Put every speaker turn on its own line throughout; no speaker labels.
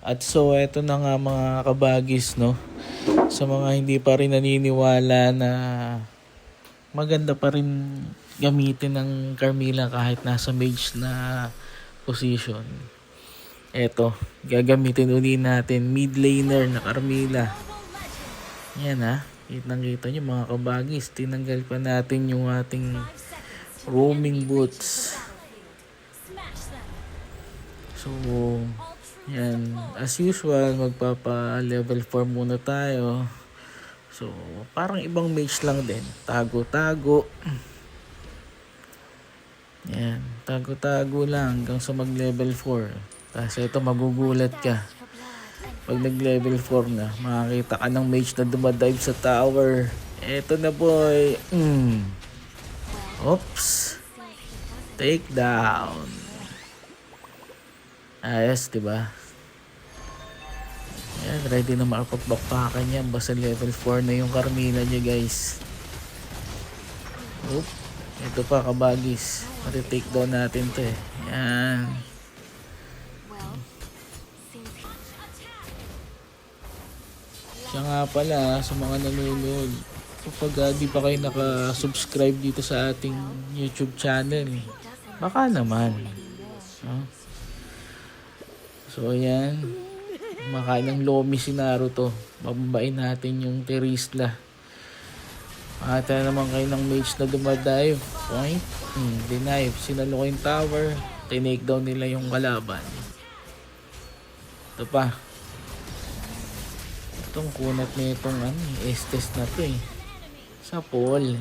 At so, eto na nga mga kabagis, no? Sa mga hindi pa rin naniniwala na maganda pa rin gamitin ng Carmilla kahit nasa mage na position. Eto, gagamitin uli natin mid laner na Carmilla. Yan ha. Kitang-kita nyo mga kabagis. Tinanggal pa natin yung ating roaming boots. So, yan. As usual, magpapa level 4 muna tayo. So, parang ibang mage lang din. Tago-tago. Yan. Tago-tago lang hanggang sa mag-level 4. Kasi ito, magugulat ka. Pag nag-level 4 na, makakita ka ng mage na dumadive sa tower. Eto na boy. Oops. Take down. Ayos, diba? Yan, ready na makapagbapakan yan. Basta level 4 na yung Carmilla niya, guys. Oop. Ito pa, kabagis. Mati-take down natin to eh. Yan. Siya nga pala, sa mga nanonood, kapag di pa kayo naka-subscribe dito sa ating YouTube channel, baka naman. So, ayan. Makain ng Lomi si Naruto. Bababain natin yung Terizla. Makata naman kayo ng mage na dumadive. Point. Denive. Sinalo ko yung tower. Tinake down nila yung kalaban. Ito pa. Itong kunat na itong Estes na to eh. Sa Paul.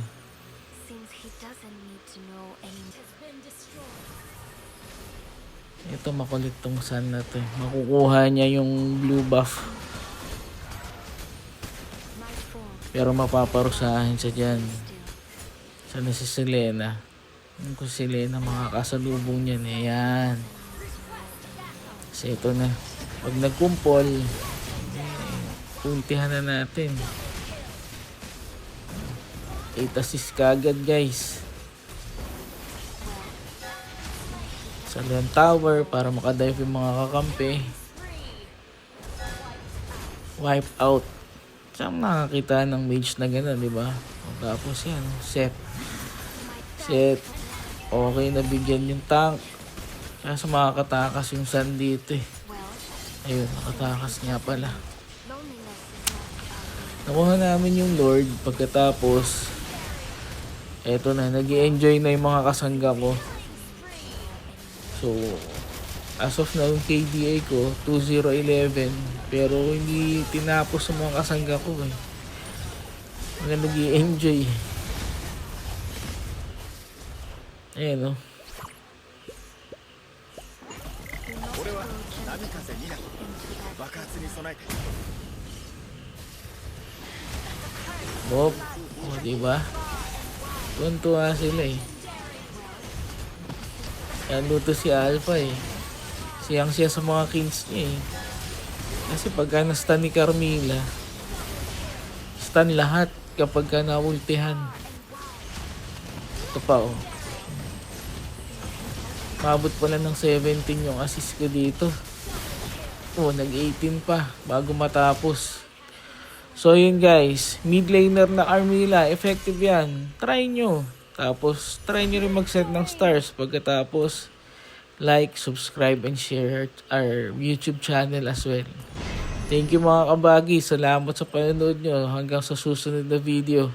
Ito makulit tong sun na to. Makukuha niya yung blue buff. Pero mapaparusahan siya dyan. Sana si Selena. Kung si Selena makakasalubong niyan. Ayan. Kasi ito na. Pag nagkumpol, puntihan na natin. 8 assist kagad guys. Sa Leon Tower para makadive yung mga kakampi. Wipe out. Saan nakakita ng mage na gano'n, di ba? Tapos yan, set. Okay na bigyan yung tank. Kasi makakatakas yung sun dito eh. Ayun, nakatakas nga pala. Nakuha namin yung Lord pagkatapos. Eto na, nag-i-enjoy na yung mga kasangga ko. So, as of now, yung KDA ko, 2011. Pero hindi tinapos sa mga kasangga ko eh. Mga nag-i-enjoy. Ayan o. Bob. O, diba? Tuwan-tuwa sila eh. Lalo to si Alpha eh. Siyang siya sa mga kills niya eh. Kasi pagka na-stun ni Carmilla, stun lahat kapag ka na-ultihan. Ito pa oh. Mabot pala ng 17 yung assist ko dito. Oh, nag-18 pa bago matapos. So yun guys, mid laner na Carmilla, effective yan. Try nyo. Tapos, try nyo rin mag-set ng stars pagkatapos like, subscribe, and share our YouTube channel as well. Thank you mga kabagi. Salamat sa panonood nyo. Hanggang sa susunod na video.